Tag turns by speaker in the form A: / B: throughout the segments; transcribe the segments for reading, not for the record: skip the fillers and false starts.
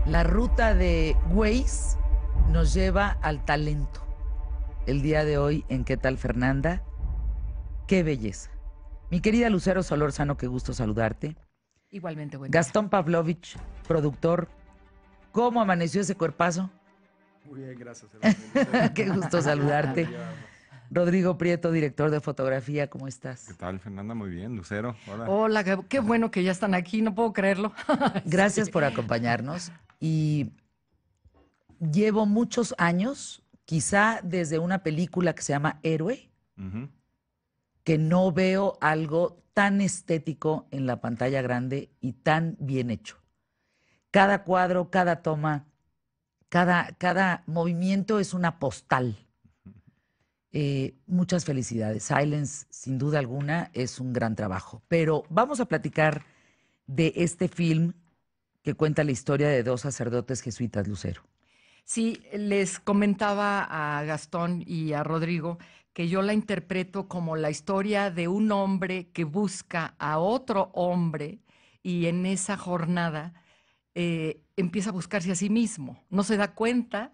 A: La ruta de Waze nos lleva al talento. El día de hoy en ¿Qué tal, Fernanda? ¡Qué belleza! Mi querida Lucero Solórzano, qué gusto saludarte.
B: Igualmente, buen día.
A: Gastón Pavlovich, productor. ¿Cómo amaneció ese cuerpazo?
C: Muy bien, gracias.
A: Qué gusto saludarte. Rodrigo Prieto, director de fotografía, ¿cómo
C: ¿Qué
A: estás?
C: tal, Fernanda? Muy bien. Lucero, hola.
B: Hola, qué bueno que ya están aquí, no puedo creerlo.
A: Gracias
B: Sí.
A: por acompañarnos. Y llevo muchos años, quizá desde una película que se llama Héroe,
C: Ujú.
A: que no veo algo tan estético en la pantalla grande y tan bien hecho. Cada cuadro, cada toma, cada movimiento es una postal. Muchas felicidades. Silence, sin duda alguna, es un gran trabajo. Pero vamos a platicar de este film que cuenta la historia de dos sacerdotes jesuitas, Lucero.
B: Sí, les comentaba a Gastón y a Rodrigo que yo la interpreto como la historia de un hombre que busca a otro hombre y en esa jornada empieza a buscarse a sí mismo. No se da cuenta.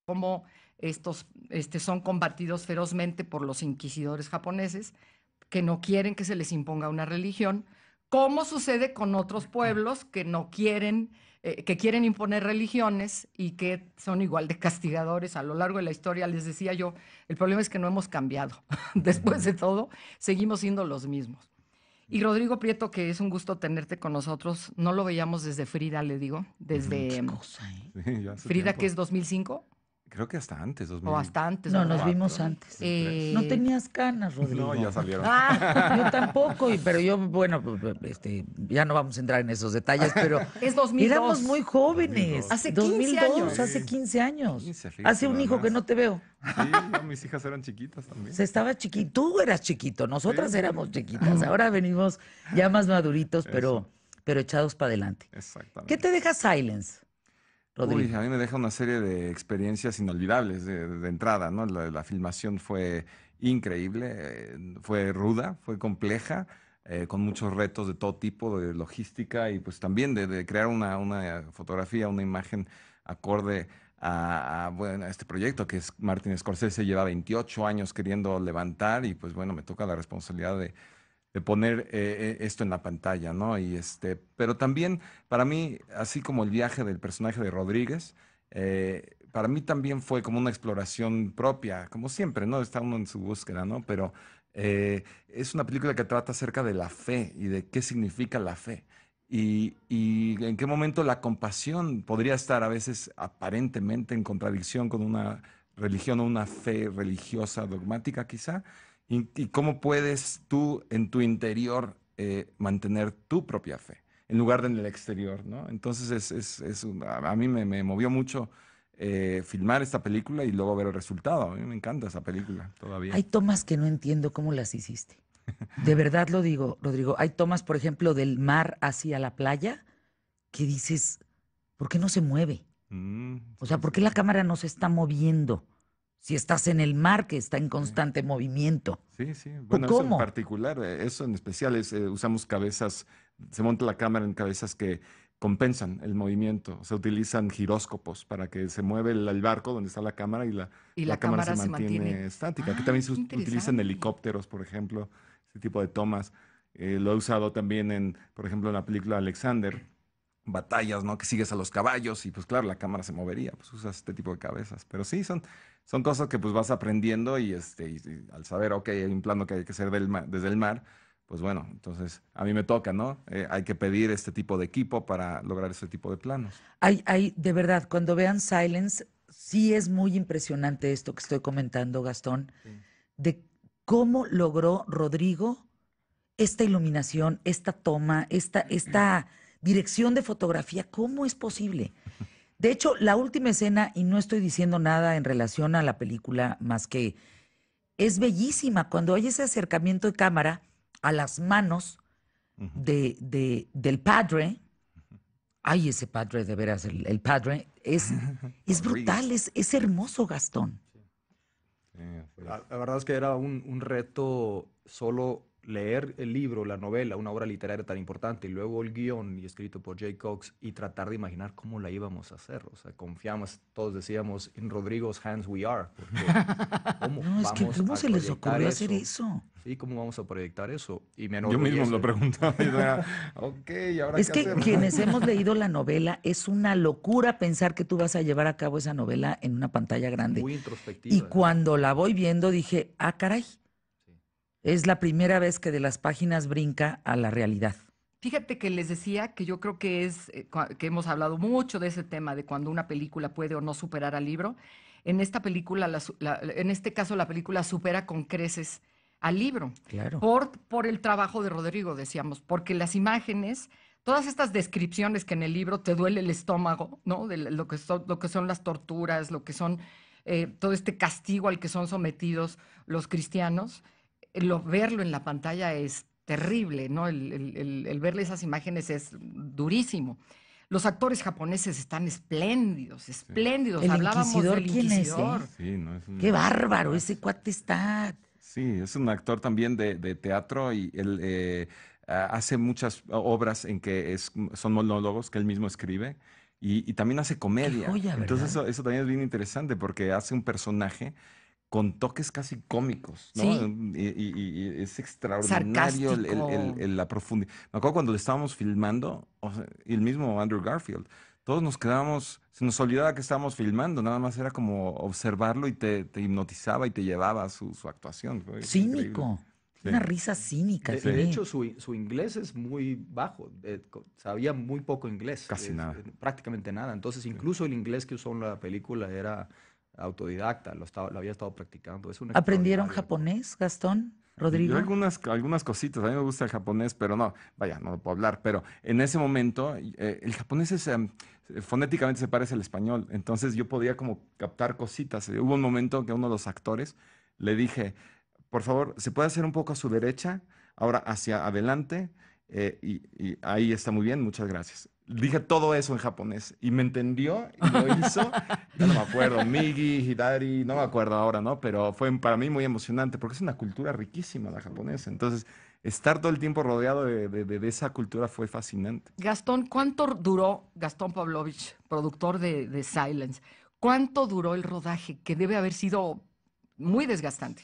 B: Cómo estos son combatidos ferozmente por los inquisidores japoneses que no quieren que se les imponga una religión, como sucede con otros pueblos que no quieren, que quieren imponer religiones y que son igual de castigadores a lo largo de la historia. Les decía yo, el problema es que no hemos cambiado. Después de todo, seguimos siendo los mismos. Y Rodrigo Prieto, que es un gusto tenerte con nosotros, no lo veíamos desde Frida, le digo, desde
A: Qué cosa, ¿eh?
C: Sí, ya hace
B: Frida, que
C: tiempo.
B: es 2005
C: Creo que hasta antes,
B: o hasta antes,
A: No, nos
B: ¿verdad?
A: vimos
C: 2004,
A: antes.
C: 2003.
A: No tenías canas,
C: No, ya
A: Rodrigo.
C: salieron.
A: Yo tampoco, pero yo, bueno, ya no vamos a entrar en esos detalles, pero
B: Es
A: éramos
B: 2002.
A: muy jóvenes.
C: 2002.
B: Hace 15
A: 2002,
B: años.
A: hace
C: Sí,
A: 15 años.
C: 15, fíjate
A: Hace un
C: nada
A: hijo que
C: más.
A: no te veo.
C: Sí, ya mis hijas eran chiquitas también.
A: Se estaba chiquito, tú eras chiquito, nosotras
C: Sí,
A: éramos chiquitas. Ahora venimos ya más maduritos,
C: eso,
A: pero echados para adelante. ¿Qué te
C: exactamente.
A: deja Silence,
C: Uy,
A: Rodrigo?
C: a mí me deja una serie de experiencias inolvidables de entrada, ¿no? La filmación fue increíble, fue ruda, fue compleja, con muchos retos de todo tipo, de logística y pues también de crear una fotografía, una imagen acorde bueno, a este proyecto que es Martin Scorsese lleva 28 años queriendo levantar y pues bueno, me toca la responsabilidad de poner esto en la pantalla, ¿no? Pero también para mí, así como el viaje del personaje de Rodríguez, para mí también fue como una exploración propia, como siempre, ¿no? Está uno en su búsqueda, ¿no? Pero es una película que trata acerca de la fe y de qué significa la fe. Y en qué momento la compasión podría estar a veces aparentemente en contradicción con una religión o una fe religiosa dogmática quizá, y cómo puedes tú en tu interior mantener tu propia fe. en lugar de en el exterior, ¿no? Entonces a mí me movió mucho filmar esta película y luego ver el resultado. A mí me encanta esa película todavía.
A: Hay tomas que no entiendo cómo las hiciste. De verdad lo digo, Rodrigo. Hay tomas, por ejemplo, del mar hacia la playa que dices, ¿por qué no se mueve? O sea,
C: Sí,
A: ¿por qué
C: sí.
A: la cámara no se está moviendo? Si estás en el mar que está en constante movimiento.
C: Sí, sí. Bueno, eso en
A: ¿Cómo?
C: particular, eso en especial es, usamos cabezas, se monta la cámara en cabezas que compensan el movimiento. Se utilizan giróscopos para que se mueve el barco donde está la cámara y
B: Y
C: la
B: la
C: cámara se
B: cámara se
C: mantiene
B: mantiene.
C: estática. Aquí también
B: ¡Ay,
C: se
B: qué
C: utilizan
B: interesante!
C: helicópteros, por ejemplo, ese tipo de tomas. Lo he usado también por ejemplo, en la película Alexander, batallas, ¿no? Que sigues a los caballos y pues claro, la cámara se movería, pues usas este tipo de cabezas. Pero sí, son cosas que pues vas aprendiendo y al saber, ok, hay un plano que hay que hacer desde el mar, pues bueno, entonces a mí me toca, ¿no? Hay que pedir este tipo de equipo para lograr este tipo de planos.
A: De verdad, cuando vean Silence, sí es muy impresionante esto que estoy comentando, Gastón,
C: Sí.
A: de cómo logró Rodrigo esta iluminación, esta toma, esta dirección de fotografía. ¿Cómo es posible? De hecho, la última escena, y no estoy diciendo nada en relación a la película, más que es bellísima cuando hay ese acercamiento de cámara a las manos
C: Ujú.
A: del padre. Ay, ese padre, de veras, el padre es
C: Rodrigo.
A: brutal, es hermoso, Gastón.
C: Sí, así es.
D: La verdad es que era un reto solo leer el libro, la novela, una obra literaria tan importante, y luego el guión y escrito por Jay Cox y tratar de imaginar cómo la íbamos a hacer. O sea, confiamos, todos decíamos, in Rodrigo's hands we are, porque ¿cómo
A: No, es que
D: vamos
A: ¿cómo
D: a
A: se les
D: proyectar
A: ocurrió hacer
D: eso?
A: eso?
D: Sí, ¿cómo vamos a proyectar eso? Y me
C: Yo mismo me lo
D: enorgullece.
C: preguntaba y era, ok, ¿y ahora
A: Es
C: qué
A: que
C: hacemos?
A: quienes hemos leído la novela, es una locura pensar que tú vas a llevar a cabo esa novela en una pantalla
D: Es
A: grande.
D: muy
A: Y
D: introspectiva.
A: cuando la voy viendo dije, ah, caray,
D: Sí.
A: es la primera vez que de las páginas brinca a la realidad.
B: Fíjate que les decía que yo creo que que hemos hablado mucho de ese tema de cuando una película puede o no superar al libro. En esta película, en este caso, la película supera con creces al libro
A: Claro.
B: por el trabajo de Rodrigo, decíamos, porque las imágenes, todas estas descripciones que en el libro te duele el estómago, ¿no? De lo que son las torturas, lo que son todo este castigo al que son sometidos los cristianos, verlo en la pantalla es terrible, ¿no? El verle esas imágenes es durísimo. Los actores japoneses están espléndidos,
C: Sí,
B: espléndidos.
A: ¿El
B: Hablábamos
A: inquisidor
B: del
A: quién es,
B: inquisidor.
C: sí, no, es
A: Qué
C: un
A: bárbaro, ese
C: actorazo.
A: cuate está.
C: Sí, es un actor también de teatro y él hace muchas obras en que son monólogos que él mismo escribe y también hace
A: Qué
C: comedia.
A: joya,
C: Entonces
A: ¿verdad?
C: eso también es bien interesante porque hace un personaje con toques casi cómicos, ¿no?
B: Sí,
C: Y es extraordinario
B: sarcástico.
C: la profundidad. Me acuerdo cuando le estábamos filmando, o sea, y el mismo Andrew Garfield, todos nos quedábamos, se nos olvidaba que estábamos filmando, nada más era como observarlo y te hipnotizaba y te llevaba a su actuación. Fue increíble.
A: Cínico.
C: Sí,
A: Una risa cínica,
D: De,
A: se
C: sí,
D: de
A: ve.
D: hecho, su inglés es muy bajo, sabía muy poco inglés,
C: casi nada.
D: prácticamente nada. Entonces,
C: Sí.
D: incluso el inglés que usó en la película era autodidacta, lo había estado practicando. Es un
A: ¿Aprendieron
D: extraordinario actor.
A: japonés, Gastón,
C: Yo
A: Rodrigo?
C: algunas cositas, a mí me gusta el japonés, pero no, vaya, no lo puedo hablar, pero en ese momento el japonés fonéticamente se parece al español, entonces yo podía como captar cositas. Hubo un momento que a uno de los actores le dije, por favor, ¿se puede hacer un poco a su derecha? Ahora hacia adelante, y ahí está muy bien, muchas gracias. Dije todo eso en japonés y me entendió y lo hizo. Ya no me acuerdo, Migi, Hidari, no me acuerdo ahora, ¿no? Pero fue para mí muy emocionante porque es una cultura riquísima la japonesa. Entonces, estar todo el tiempo rodeado de esa cultura fue fascinante.
B: Gastón, ¿cuánto duró Gastón Pavlovich, productor de Silence? ¿Cuánto duró el rodaje? Que debe haber sido muy desgastante.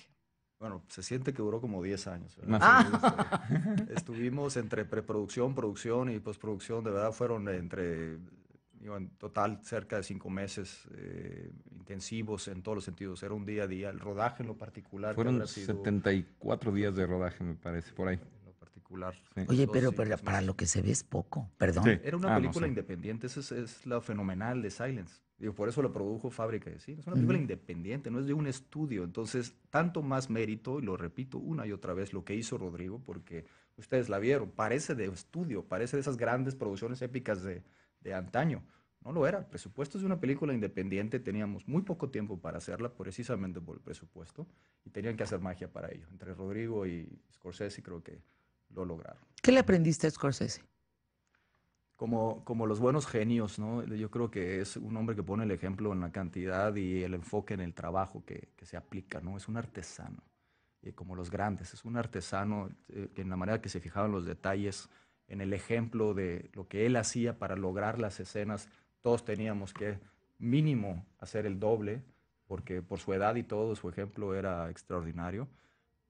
D: Bueno, se siente que duró como 10 años, ¿verdad?
C: Más o menos.
D: Estuvimos entre preproducción, producción y postproducción, de verdad fueron en total cerca de 5 meses intensivos en todos los sentidos. Era un día a día. El rodaje en lo particular, que
C: Fueron
D: habrá sido
C: 74 días de rodaje, me parece, por ahí.
D: en lo particular,
C: Sí.
A: Oye,
D: dos
A: pero
D: y tres
A: para
D: meses.
A: lo que se ve es poco,
C: Sí.
A: perdón.
D: Era una
C: Ah, no,
D: película
C: sí.
D: independiente, eso es lo fenomenal de Silence. Digo, por eso lo produjo Fábrica de Cine. Es una película independiente, no es de un estudio. Entonces, tanto más mérito, y lo repito una y otra vez, lo que hizo Rodrigo, porque ustedes la vieron, parece de estudio, parece de esas grandes producciones épicas de antaño. No lo era. El presupuesto es de una película independiente. Teníamos muy poco tiempo para hacerla, precisamente por el presupuesto, y tenían que hacer magia para ello. Entre Rodrigo y Scorsese creo que lo lograron.
A: ¿Qué le aprendiste a Scorsese?
D: Como los buenos genios, ¿no? Yo creo que es un hombre que pone el ejemplo en la cantidad y el enfoque en el trabajo que se aplica, ¿no? Es un artesano, como los grandes, es un artesano que en la manera que se fijaban los detalles, en el ejemplo de lo que él hacía para lograr las escenas. Todos teníamos que mínimo hacer el doble, porque por su edad y todo, su ejemplo era extraordinario.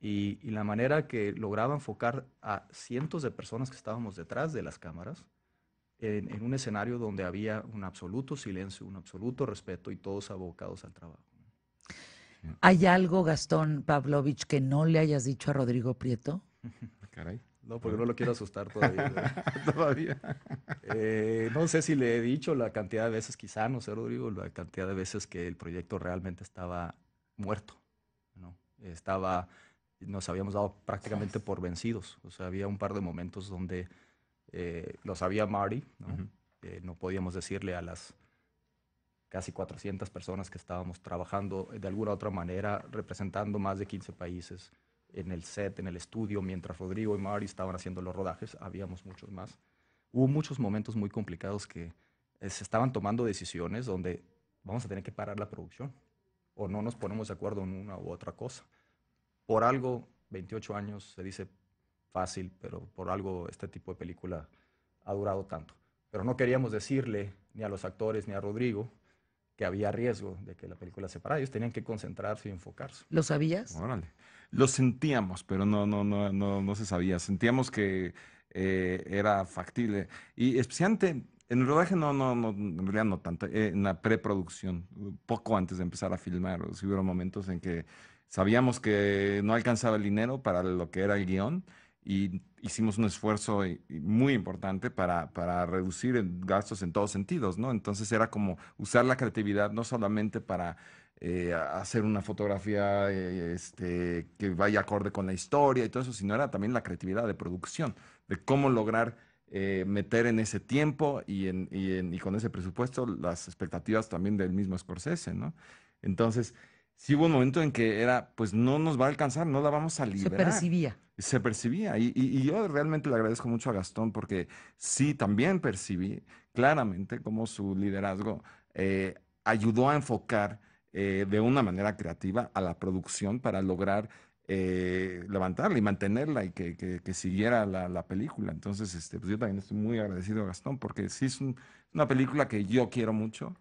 D: Y la manera que lograba enfocar a cientos de personas que estábamos detrás de las cámaras, en un escenario donde había un absoluto silencio, un absoluto respeto y todos abocados al trabajo.
A: ¿Hay algo, Gastón Pavlovich, que no le hayas dicho a Rodrigo Prieto?
C: Caray.
D: No, porque no lo quiero asustar todavía.
C: Todavía.
D: No sé si le he dicho la cantidad de veces, quizá, no sé, Rodrigo, la cantidad de veces que el proyecto realmente estaba muerto, ¿no? Nos habíamos dado prácticamente por vencidos. O sea, había un par de momentos donde lo sabía Marty, ¿no? No podíamos decirle a las casi 400 personas que estábamos trabajando de alguna u otra manera, representando más de 15 países en el set, en el estudio, mientras Rodrigo y Marty estaban haciendo los rodajes, habíamos muchos más. Hubo muchos momentos muy complicados que se estaban tomando decisiones donde vamos a tener que parar la producción o no nos ponemos de acuerdo en una u otra cosa. Por algo, 28 años se dice fácil, pero por algo este tipo de película ha durado tanto. Pero no queríamos decirle ni a los actores ni a Rodrigo que había riesgo de que la película se parara. Ellos tenían que concentrarse y enfocarse.
A: ¿Lo sabías?
C: Órale. Lo sentíamos, pero no se sabía. Sentíamos que era factible. Y especialmente en el rodaje en realidad no tanto. En la preproducción, poco antes de empezar a filmar, o si hubo momentos en que sabíamos que no alcanzaba el dinero para lo que era el guión y hicimos un esfuerzo muy importante para reducir gastos en todos sentidos, ¿no? Entonces era como usar la creatividad no solamente para hacer una fotografía que vaya acorde con la historia y todo eso, sino era también la creatividad de producción, de cómo lograr meter en ese tiempo y con ese presupuesto las expectativas también del mismo Scorsese, ¿no? Entonces, sí hubo un momento en que era, pues no nos va a alcanzar, no la vamos a
A: Se
C: liberar.
A: percibía.
C: Se percibía. Y yo realmente le agradezco mucho a Gastón porque sí, también percibí claramente cómo su liderazgo ayudó a enfocar de una manera creativa a la producción para lograr levantarla y mantenerla y que siguiera la película. Entonces, pues yo también estoy muy agradecido a Gastón porque sí es una película que yo quiero mucho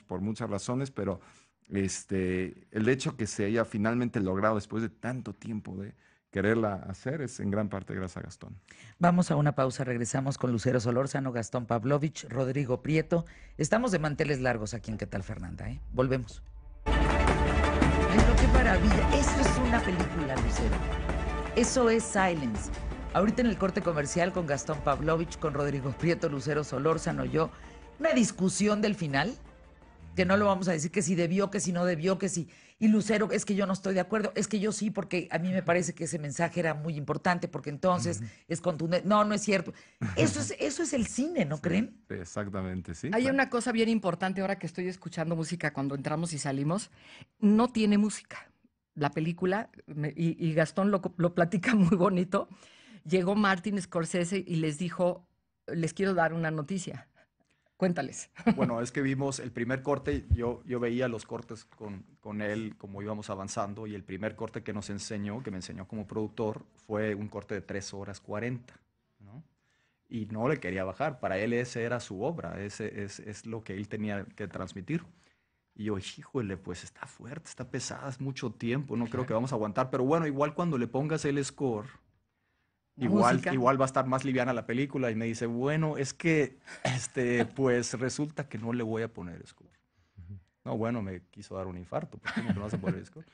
C: por muchas razones, pero el hecho que se haya finalmente logrado después de tanto tiempo de quererla hacer es en gran parte gracias a Gastón.
A: Vamos a una pausa, regresamos con Lucero Solórzano, Gastón Pavlovich, Rodrigo Prieto. Estamos de manteles largos aquí en ¿Qué tal, Fernanda? Volvemos. Ay, no, qué maravilla. Eso es una película, Lucero. Eso es Silence. Ahorita en el corte comercial con Gastón Pavlovich, con Rodrigo Prieto, Lucero Solórzano, yo. Una discusión del final, que no lo vamos a decir que si debió, que si no debió, que si... Y Lucero, es que yo no estoy de acuerdo, es que yo sí, porque a mí me parece que ese mensaje era muy importante, porque entonces es contundente. No, no es cierto. Eso es el cine, ¿no creen?
C: Exactamente, sí.
B: Hay
C: Claro.
B: una cosa bien importante ahora que estoy escuchando música cuando entramos y salimos. No tiene música. La película, y Gastón lo platica muy bonito, llegó Martin Scorsese y les dijo, les quiero dar una noticia. Cuéntales.
D: Bueno, es que vimos el primer corte, yo veía los cortes con él, como íbamos avanzando, y el primer corte que nos enseñó, que me enseñó como productor, fue un corte de 3 horas 40, ¿no? Y no le quería bajar, para él esa era su obra, ese es lo que él tenía que transmitir. Y yo, híjole, pues está fuerte, está pesada, es mucho tiempo, no creo que vamos a aguantar, pero bueno, igual cuando le pongas el score...
B: Música.
D: Igual va a estar más liviana la película y me dice, bueno, es que pues resulta que no le voy a poner score. No, bueno, me quiso dar un infarto, ¿por qué no vas a poner score?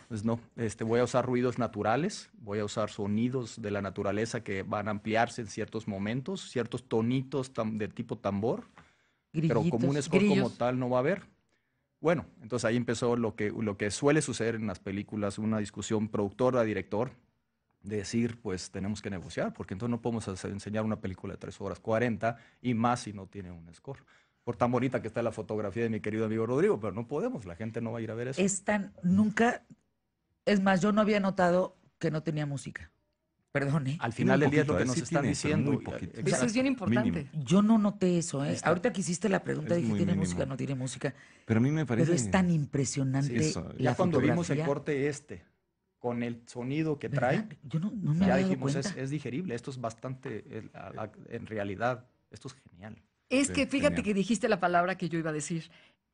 D: Pues no, voy a usar ruidos naturales, voy a usar sonidos de la naturaleza que van a ampliarse en ciertos momentos, ciertos tonitos de tipo tambor, pero como un
A: Grillitos.
D: score como
B: Grillos.
D: tal no va a haber. Bueno, entonces ahí empezó lo que suele suceder en las películas, una discusión productora-director, de decir, pues tenemos que negociar, porque entonces no podemos enseñar una película de 3 horas 40 y más si no tiene un score. Por tan bonita que está la fotografía de mi querido amigo Rodrigo, pero no podemos, la gente no va a ir a ver eso.
A: Nunca, es más, yo no había notado que no tenía música. Perdón, ¿eh?
D: Al
C: Tiene
D: final
C: un
D: del día es lo
C: poquito,
D: que nos
C: sí
D: están
C: tiene, pero muy
D: diciendo.
C: poquito.
B: Eso es bien
D: Exacto.
B: importante.
C: Mínimo.
A: Yo no noté eso, ¿eh?
D: Está-
A: Ahorita que hiciste la pregunta
C: Es
A: dije,
C: muy
A: ¿tiene
C: mínimo.
A: música? No tiene música.
C: Pero a mí me
A: Pero
C: parece...
A: es tan
D: Sí,
A: impresionante
C: eso,
A: la
D: ya cuando vimos el
A: fotografía,
D: corte con el sonido que
A: ¿verdad?
D: trae,
A: Yo no me
D: ya
A: había dado
D: dijimos,
A: cuenta.
D: es digerible, esto es bastante, en realidad, esto es genial.
B: Es
C: Sí,
B: que fíjate
C: genial.
B: que dijiste la palabra que yo iba a decir.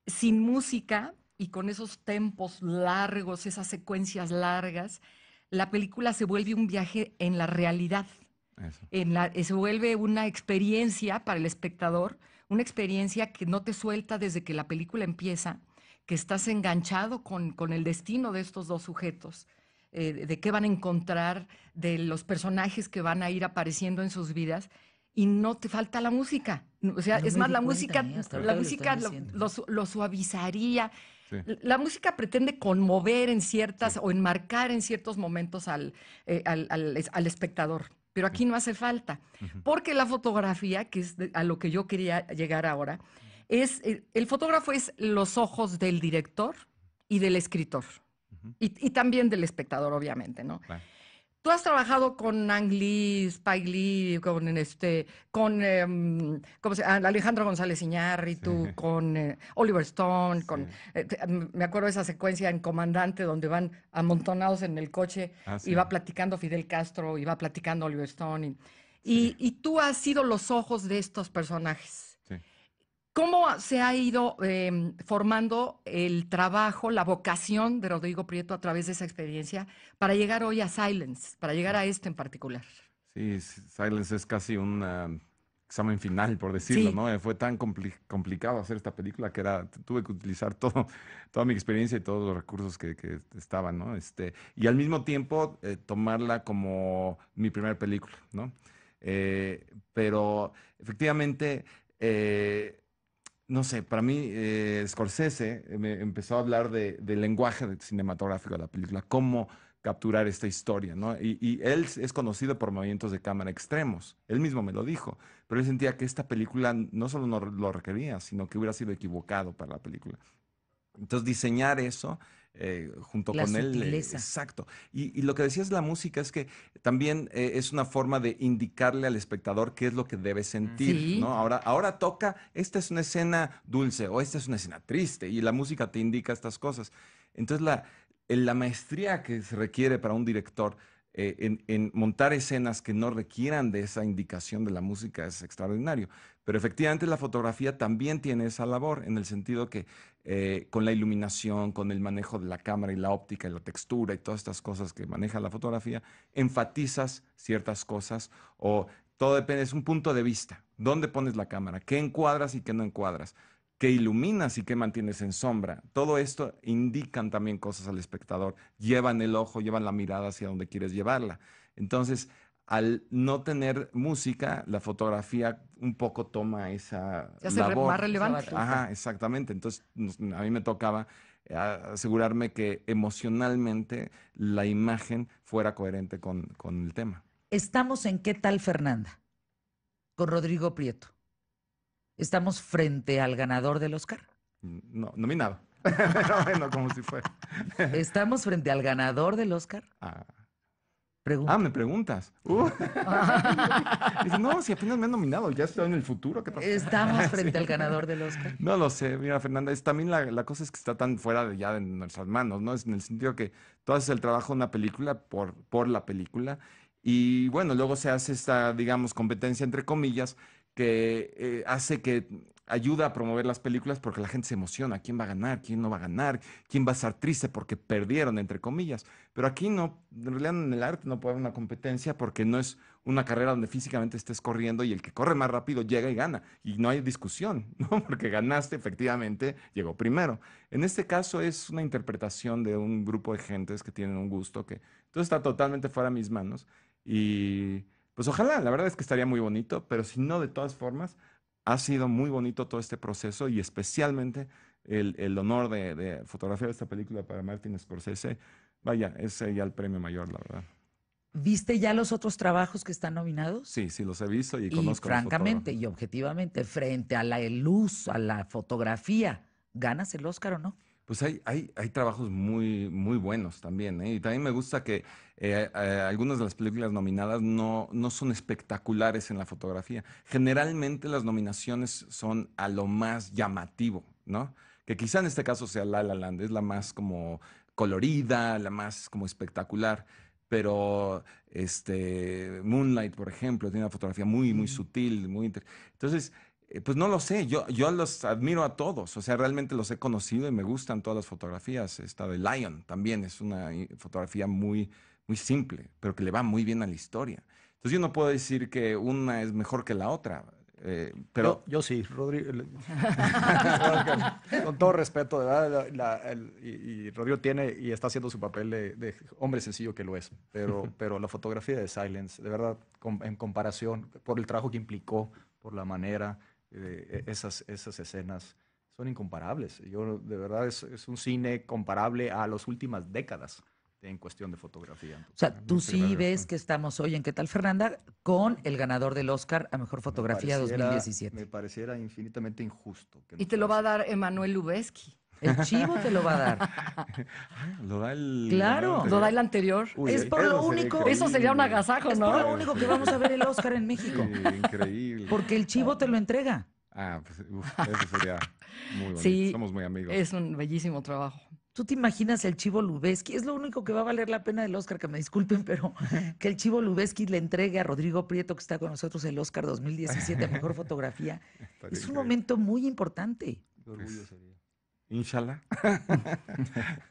B: Sin música y con esos tempos largos, esas secuencias largas, la película se vuelve un viaje en la realidad.
C: Eso.
B: Se vuelve una experiencia para el espectador, una experiencia que no te suelta desde que la película empieza, que estás enganchado con el destino de estos dos sujetos, de qué van a encontrar, de los personajes que van a ir apareciendo en sus vidas, y no te falta la música. O sea,
A: No
B: es
A: me
B: más,
A: di
B: la
A: cuenta,
B: música,
A: hasta
B: la
A: ahorita que lo
B: música
A: estás diciendo.
B: lo suavizaría.
C: Sí.
B: La música pretende conmover en ciertas
C: Sí.
B: o enmarcar en ciertos momentos al espectador, pero aquí no hace falta,
C: Ujú.
B: porque la fotografía, que es a lo que yo quería llegar ahora, es el fotógrafo es los ojos del director y del escritor,
C: Ujú.
B: y también del espectador, obviamente, ¿no?
C: Claro.
B: Tú has trabajado con Ang Lee, Spike Lee, ¿cómo Alejandro González Iñárritu,
C: Sí.
B: con Oliver Stone,
C: Sí.
B: me acuerdo de esa secuencia en Comandante donde van amontonados en el coche
C: Ah,
B: y
C: sí.
B: va platicando Fidel Castro y va platicando Oliver Stone.
C: Sí.
B: Y tú has sido los ojos de estos personajes.
C: Sí.
B: ¿Cómo se ha ido formando el trabajo, la vocación de Rodrigo Prieto a través de esa experiencia para llegar hoy a Silence, para llegar a esto en particular?
C: Sí, Silence es casi un examen final, por decirlo,
B: Sí,
C: ¿no? Fue tan complicado hacer esta película que tuve que utilizar toda mi experiencia y todos los recursos que estaban, ¿no? Y al mismo tiempo tomarla como mi primera película, ¿no? Pero efectivamente, no sé, para mí Scorsese me empezó a hablar del lenguaje cinematográfico de la película, cómo capturar esta historia, ¿no? Y él es conocido por movimientos de cámara extremos, él mismo me lo dijo, pero él sentía que esta película no solo no lo requería, sino que hubiera sido equivocado para la película. Entonces, diseñar eso junto
A: La
C: con él,
A: sutileza.
C: exacto. Y lo que decías de la música es que también es una forma de indicarle al espectador qué es lo que debe sentir,
B: sí.
C: ¿no? Ahora toca, esta es una escena dulce o esta es una escena triste y la música te indica estas cosas. Entonces, la maestría que se requiere para un director en montar escenas que no requieran de esa indicación de la música es extraordinario. Pero efectivamente la fotografía también tiene esa labor en el sentido que con la iluminación, con el manejo de la cámara y la óptica y la textura y todas estas cosas que maneja la fotografía, enfatizas ciertas cosas o todo depende, es un punto de vista. ¿Dónde pones la cámara? ¿Qué encuadras y qué no encuadras? ¿Qué iluminas y qué mantienes en sombra? Todo esto indican también cosas al espectador, llevan el ojo, llevan la mirada hacia donde quieres llevarla. Entonces, al no tener música, la fotografía un poco toma esa
B: Se hace
C: labor.
B: más relevante.
A: batuta.
C: Ajá, exactamente. Entonces, a mí me tocaba asegurarme que emocionalmente la imagen fuera coherente con el tema.
A: Estamos en ¿Qué tal, Fernanda? Con Rodrigo Prieto. Estamos frente al ganador del Oscar.
C: No, nominado. Pero bueno, como si fuera.
A: Estamos frente al ganador del Oscar.
C: Ah,
A: Pregunta.
C: me preguntas. Dice, no, si apenas me han nominado, ya estoy en el futuro. ¿Qué pasa?
A: Estamos frente al ganador del Oscar.
C: No lo sé, mira, Fernanda, también la cosa es que está tan fuera ya de nuestras manos, ¿no? Es en el sentido que tú haces el trabajo de una película por la película y bueno, luego se hace esta, digamos, competencia entre comillas que hace que ayuda a promover las películas porque la gente se emociona, quién va a ganar, quién no va a ganar, quién va a estar triste porque perdieron, entre comillas. Pero aquí no, en realidad en el arte no puede haber una competencia porque no es una carrera donde físicamente estés corriendo y el que corre más rápido llega y gana. Y no hay discusión, ¿no? Porque ganaste, efectivamente, llegó primero. En este caso es una interpretación de un grupo de gentes que tienen un gusto que todo está totalmente fuera de mis manos. Y pues ojalá, la verdad es que estaría muy bonito, pero si no, de todas formas, Ha sido muy bonito todo este proceso y especialmente el honor de fotografiar esta película para Martin Scorsese. Vaya, es ya el premio mayor, la verdad.
A: ¿Viste ya los otros trabajos que están nominados?
C: Sí, sí, los he visto y
A: Y
C: conozco a los
A: francamente
C: fotógrafos.
A: y objetivamente, frente a la luz, a la fotografía, ¿ganas el Oscar o no?
C: Pues hay trabajos muy buenos también, ¿eh? Y también me gusta que algunas de las películas nominadas no son espectaculares en la fotografía. Generalmente las nominaciones son a lo más llamativo, ¿no? Que quizá en este caso sea La La Land, es la más como colorida, la más como espectacular. Pero Moonlight, por ejemplo, tiene una fotografía muy
A: Mm.
C: sutil, Entonces, pues no lo sé, yo los admiro a todos, o sea, realmente los he conocido y me gustan todas las fotografías. Esta de Lion también es una fotografía muy simple, pero que le va muy bien a la historia. Entonces yo no puedo decir que una es mejor que la otra, pero
D: Yo sí, Rodrigo. Con todo respeto, de verdad, y Rodrigo tiene y está haciendo su papel de hombre sencillo que lo es, pero la fotografía de Silence, de verdad, en comparación, por el trabajo que implicó, por la manera, esas escenas son incomparables. Yo, de verdad, es un cine comparable a las últimas décadas en cuestión de fotografía.
A: O sea, tú
C: muchas
A: sí
C: gracias.
A: ves que estamos hoy en ¿Qué tal, Fernanda? Con el ganador del Oscar a Mejor Fotografía
D: Me
A: 2017.
D: pareciera infinitamente injusto que
B: Y
D: no
B: te lo
D: fuera
B: va a
D: así.
B: dar Emanuel Lubezki.
A: El Chivo te lo va a dar.
C: Lo da el ganador
A: Claro.
B: Lo da
C: anterior.
B: el anterior.
D: Uy,
A: Es por lo
C: Eso sería
A: único,
B: Eso sería un
C: increíble.
B: agasajo,
A: es por
B: ¿no?
A: lo único que
C: Sería
A: vamos a ver el Oscar en
C: Sí,
A: México.
C: increíble.
A: Porque el Chivo te lo entrega.
C: Ah, pues eso sería muy bonito.
B: Sí,
C: Somos muy amigos.
B: es un bellísimo trabajo.
A: ¿Tú te imaginas el Chivo Lubeski? Es lo único que va a valer la pena del Oscar, que me disculpen, pero que el Chivo Lubeski le entregue a Rodrigo Prieto, que está con nosotros, el Oscar 2017 a Mejor Fotografía.
C: Estaría
A: Es un
C: increíble.
A: momento muy importante.
D: Qué orgullo
C: Pues,
D: sería.
C: Inshallah.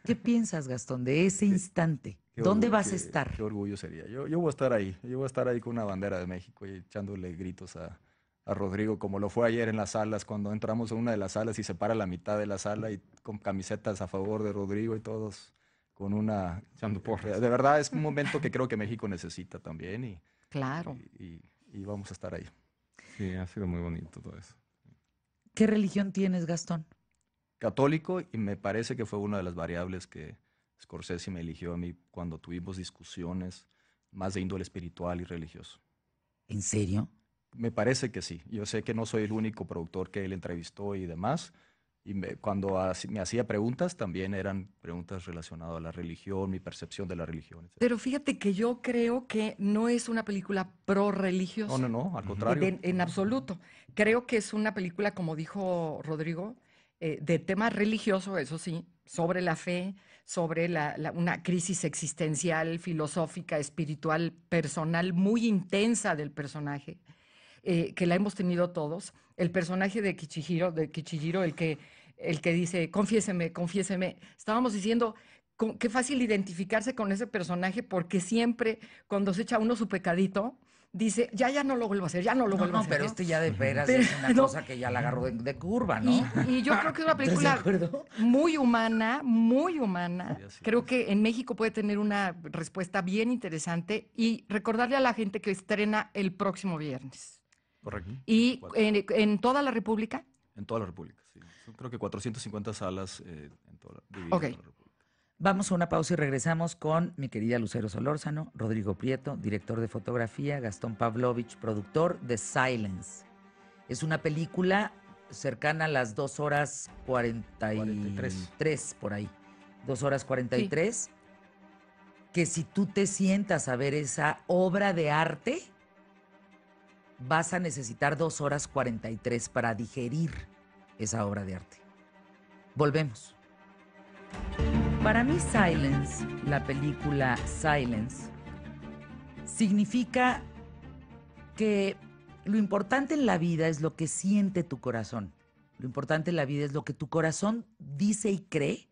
A: ¿Qué piensas, Gastón, de ese instante? ¿Dónde vas a estar?
D: Qué orgullo sería. Yo voy a estar ahí. Yo voy a estar ahí con una bandera de México y echándole gritos a Rodrigo, como lo fue ayer en las salas, cuando entramos en una de las salas y se para la mitad de la sala y con camisetas a favor de Rodrigo y todos con una...
C: Echando porras.
D: De verdad es un momento que creo que México necesita también
B: Claro.
D: y vamos a estar ahí.
C: Sí, ha sido muy bonito todo eso.
A: ¿Qué religión tienes, Gastón?
D: Católico y me parece que fue una de las variables que Scorsese me eligió a mí cuando tuvimos discusiones más de índole espiritual y religioso.
A: ¿En serio?
D: Me parece que sí. Yo sé que no soy el único productor que él entrevistó y demás. Y cuando me hacía preguntas, también eran preguntas relacionadas a la religión, mi percepción de la religión, etc.
B: Pero fíjate que yo creo que no es una película pro-religiosa.
D: No, al contrario.
B: En absoluto. Creo que es una película, como dijo Rodrigo, de tema religioso, eso sí, sobre la fe, sobre una crisis existencial, filosófica, espiritual, personal, muy intensa del personaje, que la hemos tenido todos. El personaje de Kichijiro, el que dice, confiéseme, confiéseme. Estábamos diciendo, qué fácil identificarse con ese personaje porque siempre cuando se echa uno su pecadito, dice, ya no lo vuelvo a hacer, ya no lo vuelvo a hacer,
A: pero
B: ¿no?
A: este ya de veras
B: Pero,
A: es una
B: no,
A: cosa que ya la agarró de curva, ¿no?
B: y yo creo que es una
A: ¿Estás de
B: película
A: acuerdo?
B: muy humana, muy humana.
D: Sí, así
B: Creo
D: es.
B: que en México puede tener una respuesta bien interesante y recordarle a la gente que estrena el próximo viernes.
D: Correcto.
B: Y
D: Cuatro.
B: en toda la República.
D: En toda la República, sí. Son creo que 450 salas divididas
B: Ok.
D: en toda la República.
A: Vamos a una pausa y regresamos con mi querida Lucero Solórzano, Rodrigo Prieto, director de fotografía, Gastón Pavlovich, productor de Silence. Es una película cercana a las 2 horas 43 por ahí. 2 horas 43. Que si tú te sientas a ver esa obra de arte, vas a necesitar 2 horas 43 para digerir esa obra de arte. Volvemos. Para mí Silence, la película Silence, significa que lo importante en la vida es lo que siente tu corazón. Lo importante en la vida es lo que tu corazón dice y cree.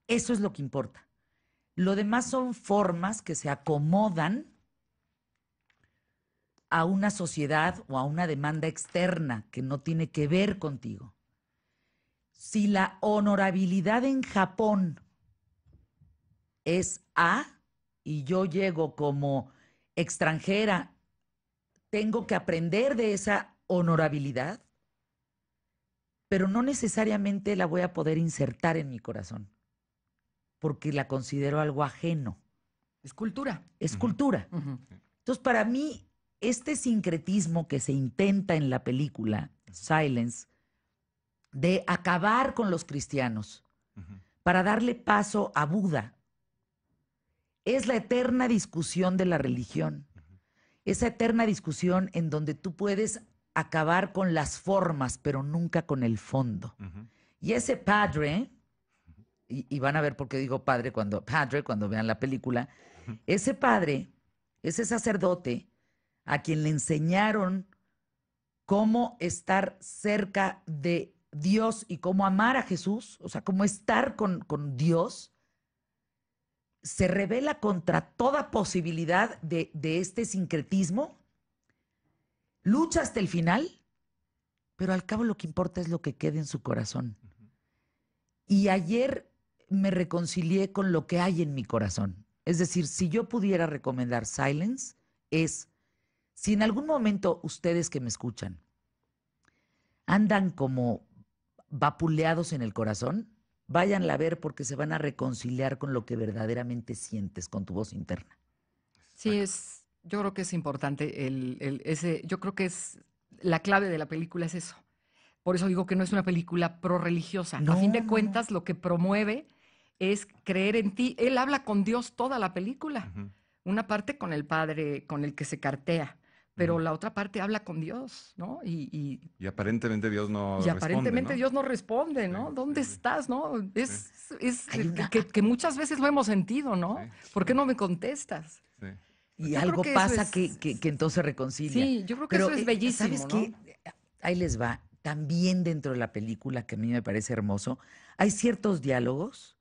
A: Eso es lo que importa. Lo demás son formas que se acomodan a una sociedad o a una demanda externa que no tiene que ver contigo. Si la honorabilidad en Japón es A y yo llego como extranjera, tengo que aprender de esa honorabilidad, pero no necesariamente la voy a poder insertar en mi corazón, porque la considero algo ajeno.
B: Es cultura.
A: Es cultura. Entonces, para mí, este sincretismo que se intenta en la película Silence, de acabar con los cristianos para darle paso a Buda, es la eterna discusión de la religión. Esa eterna discusión en donde tú puedes acabar con las formas, pero nunca con el fondo. Y ese padre, y van a ver por qué digo padre cuando vean la película, ese padre, ese sacerdote a quien le enseñaron cómo estar cerca de Dios y cómo amar a Jesús, o sea, cómo estar con Dios, se revela contra toda posibilidad de este sincretismo, lucha hasta el final, pero al cabo lo que importa es lo que quede en su corazón. Y ayer me reconcilié con lo que hay en mi corazón. Es decir, si yo pudiera recomendar Silence, es, si en algún momento ustedes que me escuchan andan como vapuleados en el corazón, váyanla a ver porque se van a reconciliar con lo que verdaderamente sientes, con tu voz interna.
B: Sí, yo creo que es importante yo creo que es la clave de la película es eso. Por eso digo que no es una película prorreligiosa.
A: No,
B: A fin de
A: no,
B: cuentas, lo que promueve es creer en ti. Él habla con Dios toda la película. Una parte con el padre con el que se cartea, pero la otra parte habla con Dios, ¿no?
C: Y aparentemente Dios no
B: y
C: responde,
B: aparentemente
C: ¿no?
B: Dios no responde, ¿no?
C: Sí,
B: ¿Dónde
C: sí, sí.
B: estás, no? Es
A: Hay una-
B: que muchas veces lo hemos sentido, ¿no?
C: Sí,
B: ¿Por qué no me contestas?
C: sí.
A: Y
B: Yo creo
A: algo
B: que eso
A: pasa
B: es-
A: que entonces reconcilia.
B: Sí, yo creo que
A: Pero,
B: eso es
A: ¿sabes
B: bellísimo,
A: qué?
B: ¿no?
A: Ahí les va. También dentro de la película, que a mí me parece hermoso, hay ciertos diálogos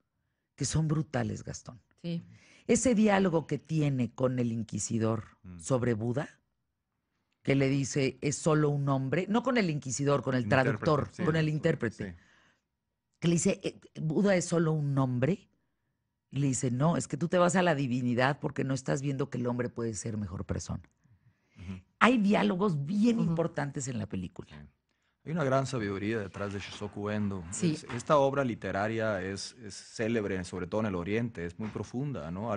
A: que son brutales, Gastón.
B: Sí.
A: Ese diálogo que tiene con el inquisidor sobre Buda, que le dice, es solo un hombre, no con el inquisidor, con el traductor,
C: Sí,
A: con el intérprete,
C: sí.
A: que le dice, Buda es solo un hombre. Y le dice, no, es que tú te vas a la divinidad porque no estás viendo que el hombre puede ser mejor persona. Hay diálogos bien importantes en la película.
D: Hay una gran sabiduría detrás de Shusoku Endo.
B: Sí.
D: Esta obra literaria es célebre, sobre todo en el Oriente, es muy profunda, ¿no?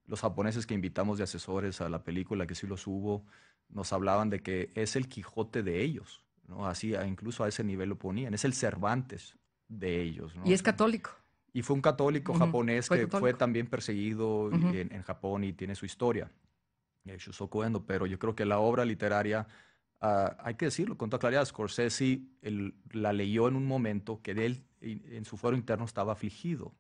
D: Los japoneses que invitamos de asesores a la película, que sí los hubo, nos hablaban de que es el Quijote de ellos, ¿no? Así, incluso a ese nivel lo ponían, es el Cervantes de ellos, ¿no?
B: Y es católico.
D: Y fue un católico japonés
B: Fue
D: que fue
B: católico.
D: también perseguido en Japón y tiene su historia, Shusoku Endo, pero yo creo que la obra literaria, hay que decirlo con toda claridad, Scorsese la leyó en un momento que él en su fuero interno estaba afligido,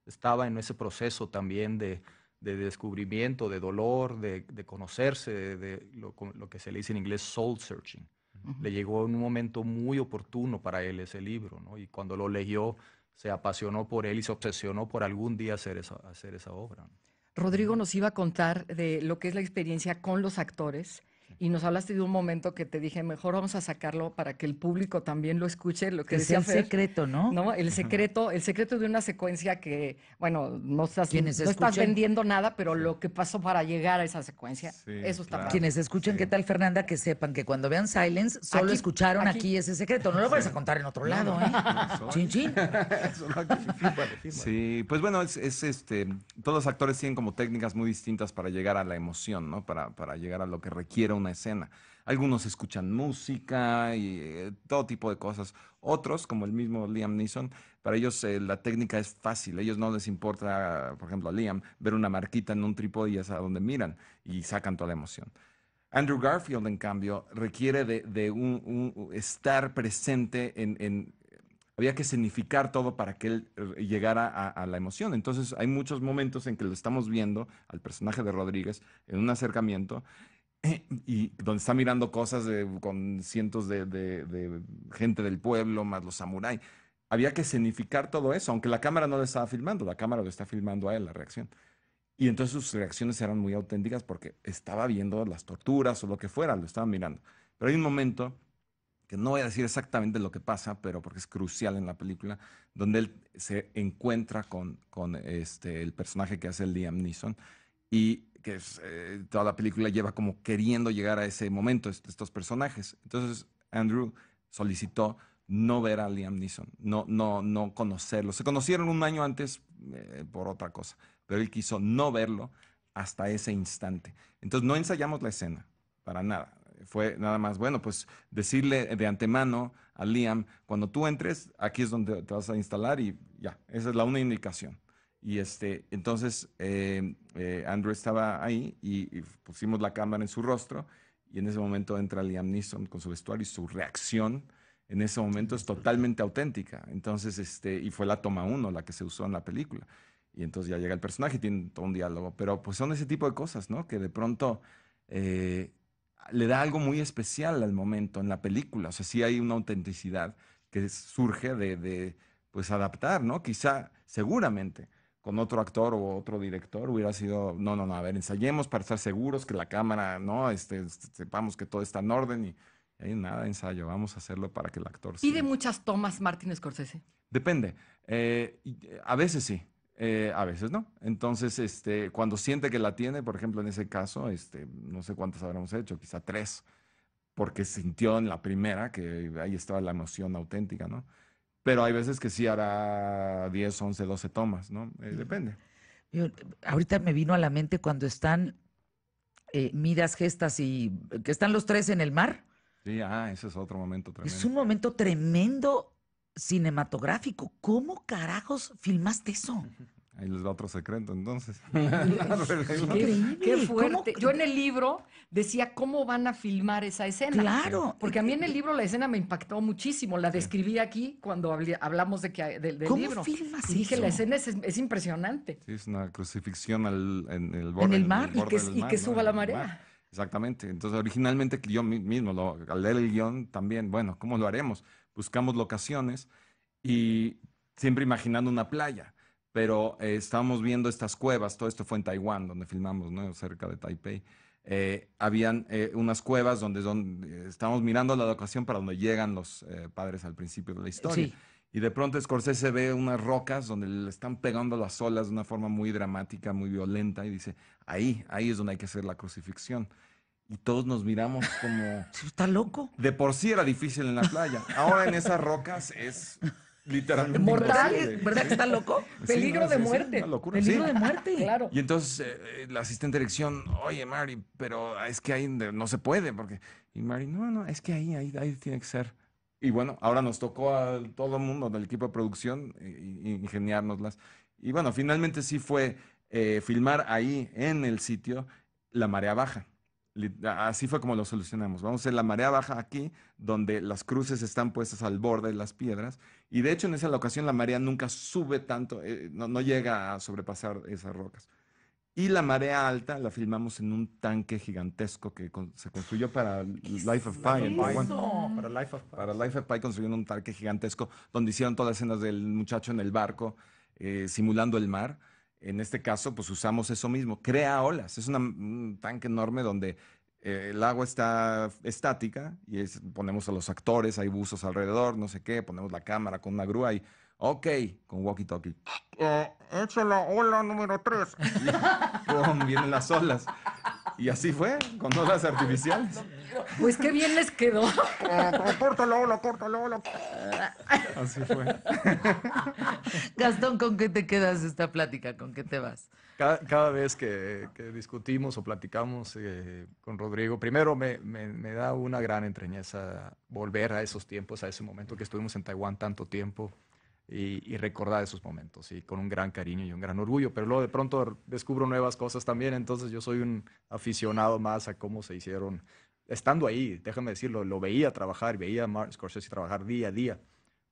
D: estaba en ese proceso también de descubrimiento, de dolor, de conocerse, de lo que se le dice en inglés soul searching. Le llegó en un momento muy oportuno para él ese libro, ¿no? Y cuando lo leyó, se apasionó por él y se obsesionó por algún día hacer esa obra.
B: Rodrigo nos iba a contar de lo que es la experiencia con los actores y nos hablaste de un momento que te dije, mejor vamos a sacarlo para que el público también lo escuche, lo que
A: Es
B: decía
A: el
B: Fer,
A: secreto, ¿no?
B: ¿no? El secreto de una secuencia que, bueno, no estás
A: Quienes escuchen-
B: vendiendo nada, pero lo que pasó para llegar a esa secuencia,
C: Sí,
B: eso está
C: claro.
B: padre.
A: Quienes escuchen
C: Sí.
A: qué tal, Fernanda, que sepan que cuando vean Silence, solo
B: Aquí-
A: escucharon
B: aquí.
A: aquí ese secreto. No lo vas a contar en otro lado, ¿eh? Chin, chin.
C: Sí, pues bueno, todos los actores tienen como técnicas muy distintas para llegar a la emoción, ¿no? Para llegar a lo que requiere una escena. Algunos escuchan música y todo tipo de cosas. Otros, como el mismo Liam Neeson, para ellos la técnica es fácil. A ellos no les importa, por ejemplo, a Liam, ver una marquita en un trípode y es a donde miran y sacan toda la emoción. Andrew Garfield, en cambio, requiere de un estar presente había que significar todo para que él llegara a la emoción. Entonces, hay muchos momentos en que lo estamos viendo al personaje de Rodríguez en un acercamiento y donde está mirando cosas con cientos de gente del pueblo, más los samuráis. Había que significar todo eso, aunque la cámara no lo estaba filmando, la cámara lo está filmando a él, la reacción. Y entonces sus reacciones eran muy auténticas porque estaba viendo las torturas o lo que fuera, lo estaba mirando. Pero hay un momento, que no voy a decir exactamente lo que pasa, pero porque es crucial en la película, donde él se encuentra con el personaje que hace el Liam Neeson y que es, toda la película lleva como queriendo llegar a ese momento, estos personajes. Entonces Andrew solicitó no ver a Liam Neeson, no conocerlo. Se conocieron un año antes por otra cosa, pero él quiso no verlo hasta ese instante. Entonces no ensayamos la escena, para nada. Fue nada más, bueno, pues decirle de antemano a Liam, cuando tú entres, aquí es donde te vas a instalar y ya, esa es la única indicación. Y entonces Andrew estaba ahí y pusimos la cámara en su rostro y en ese momento entra Liam Neeson con su vestuario y su reacción en ese momento es totalmente auténtica. Entonces, y fue la toma 1 la que se usó en la película. Y entonces ya llega el personaje y tiene todo un diálogo. Pero pues son ese tipo de cosas, ¿no? Que de pronto eh, le da algo muy especial al momento en la película. O sea, sí hay una autenticidad que surge pues adaptar, ¿no? Quizá, seguramente, con otro actor o otro director hubiera sido, no, a ver, ensayemos para estar seguros que la cámara, ¿no? Sepamos que todo está en orden y ahí nada, ensayo, vamos a hacerlo para que el actor
B: Pide
C: sí.
B: muchas tomas Martin Scorsese.
C: Depende. A veces sí, a veces no. Entonces, cuando siente que la tiene, por ejemplo, en ese caso, no sé cuántas habremos hecho, quizá 3, porque sintió en la primera que ahí estaba la emoción auténtica, ¿no? Pero hay veces que sí hará 10, 11, 12 tomas, ¿no? Depende.
A: Ahorita me vino a la mente cuando están Midas, Gestas y que están los tres en el mar.
C: Sí, ese es otro momento tremendo.
A: Es un momento tremendo cinematográfico. ¿Cómo carajos filmaste eso?
C: Ahí les va otro secreto, entonces.
B: Qué fuerte.
A: ¿Cómo?
B: Yo en el libro decía cómo van a filmar esa escena.
A: Claro.
B: Porque a mí en el libro la escena me impactó muchísimo. La describí aquí cuando hablamos del
A: ¿Cómo
B: libro.
A: filmas
B: Y dije,
A: eso?
B: la escena es impresionante.
C: Sí, es una crucifixión en el
A: En
C: borde,
A: el mar.
C: borde
B: Y
C: del
B: que
C: mar, ¿no?
B: suba
C: En
B: la
C: el
B: marea.
C: mar. Exactamente. Entonces, originalmente yo mismo, al leer el guión también, bueno, ¿cómo lo haremos? Buscamos locaciones y siempre imaginando una playa, pero estábamos viendo estas cuevas, todo esto fue en Taiwán, donde filmamos, ¿no? Cerca de Taipei. Habían unas cuevas donde estábamos mirando la locación para donde llegan los padres al principio de la historia.
A: Sí.
C: Y de pronto Scorsese ve unas rocas donde le están pegando las olas de una forma muy dramática, muy violenta, y dice, ahí es donde hay que hacer la crucifixión. Y todos nos miramos como...
A: ¿Está loco?
C: De por sí era difícil en la playa. Ahora en esas rocas es literalmente
B: Mortal,
C: imposible.
A: ¿Verdad que está loco?
B: Peligro
C: no,
B: de
C: sí,
B: muerte.
C: una locura,
A: Peligro
C: sí.
A: de muerte.
B: Claro.
C: Y entonces la asistente de dirección, oye, Mari, pero es que ahí no se puede, porque... Y Mari, no, es que ahí tiene que ser. Y bueno, ahora nos tocó a todo el mundo del equipo de producción ingeniárnoslas. Y bueno, finalmente sí fue filmar ahí en el sitio la marea baja. Así fue como lo solucionamos. Vamos a hacer la marea baja aquí, donde las cruces están puestas al borde de las piedras. Y de hecho, en esa ocasión la marea nunca sube tanto, no llega a sobrepasar esas rocas. Y la marea alta la filmamos en un tanque gigantesco que se construyó para Life of Pi en Taiwán.
A: eso?
D: Para Life of Pi.
C: Para Life of Pi construyeron un tanque gigantesco donde hicieron todas las escenas del muchacho en el barco simulando el mar. En este caso, pues usamos eso mismo. Crea olas. Es un tanque enorme donde el agua está estática y ponemos a los actores, hay buzos alrededor, no sé qué, ponemos la cámara con una grúa y, ok, con walkie-talkie. Echa la ola número 3. Y ¡pum! Vienen las olas. Y así fue, con olas artificiales.
B: Pues qué bien les quedó.
C: Corta la ola, corta la ola. Así fue.
A: Gastón, ¿con qué te quedas de esta plática? ¿Con qué te vas?
D: Cada vez que discutimos o platicamos con Rodrigo, primero me da una gran entrañeza volver a esos tiempos, a ese momento que estuvimos en Taiwán tanto tiempo y recordar esos momentos, y con un gran cariño y un gran orgullo. Pero luego de pronto descubro nuevas cosas también, entonces yo soy un aficionado más a cómo se hicieron. Estando ahí, déjame decirlo, lo veía trabajar, veía a Martin Scorsese trabajar día a día,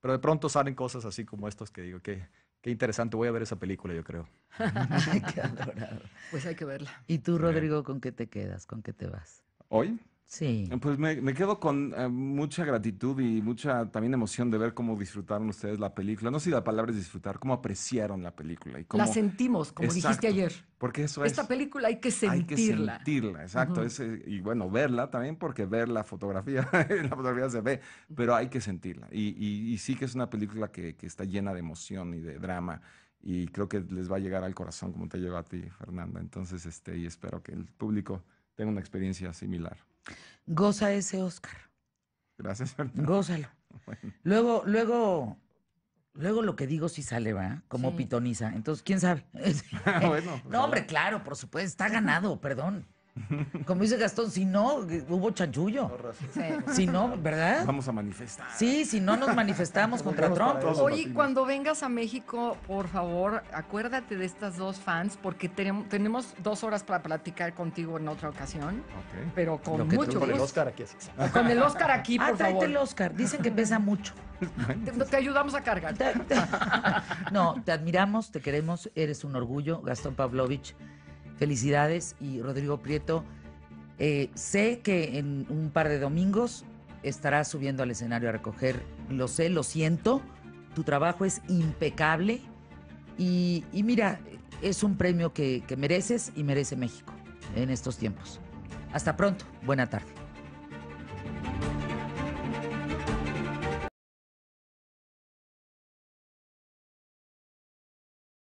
D: pero de pronto salen cosas así como estos que digo, qué interesante, voy a ver esa película, yo creo.
A: Ay, qué adorado.
B: Pues hay que verla.
A: ¿Y tú, Rodrigo, con qué te quedas? ¿Con qué te vas?
C: ¿Hoy?
A: Sí.
C: Pues me quedo con mucha gratitud y mucha también emoción de ver cómo disfrutaron ustedes la película. No sé si la palabra es disfrutar, cómo apreciaron la película. Y cómo...
B: La sentimos, como
C: Exacto,
B: dijiste ayer.
C: porque eso
B: Esta
C: es...
B: película hay que
C: Hay que
B: sentirla.
C: sentirla, exacto. Y bueno, verla también, porque ver la fotografía, en la fotografía se ve, pero hay que sentirla. Y sí que es una película que está llena de emoción y de drama y creo que les va a llegar al corazón como te llegó a ti, Fernanda. Entonces, y espero que el público tenga una experiencia similar.
A: Goza ese Oscar.
C: Gracias, Fernanda.
A: Gózalo.
C: Bueno.
A: Luego lo que digo sí sale, ¿va? Como
B: Sí.
A: pitoniza. Entonces, ¿quién sabe?
C: Bueno,
A: No, hombre, claro, por supuesto, está ganado, perdón. Como dice Gastón, si no, hubo chanchullo.
B: Sí.
A: Si no, ¿verdad?
C: Vamos a manifestar.
A: Sí, si no nos manifestamos contra Trump.
C: Todos
B: Oye,
C: latinos.
B: cuando vengas a México, por favor, acuérdate de estas dos fans, porque tenemos 2 horas para platicar contigo en otra ocasión,
C: Ok.
B: pero con
A: Lo que tú
B: mucho
D: Con el
B: gusto.
D: Oscar aquí así.
B: Con el Oscar aquí, por
A: Tráete
B: favor.
A: el Oscar. Dicen que pesa mucho.
B: Te ayudamos a cargar.
A: No, te admiramos, te queremos, eres un orgullo. Gastón Pavlovich, felicidades. Y Rodrigo Prieto, sé que en un par de domingos estarás subiendo al escenario a recoger, lo sé, lo siento, tu trabajo es impecable y mira, es un premio que mereces y merece México en estos tiempos. Hasta pronto, buena tarde.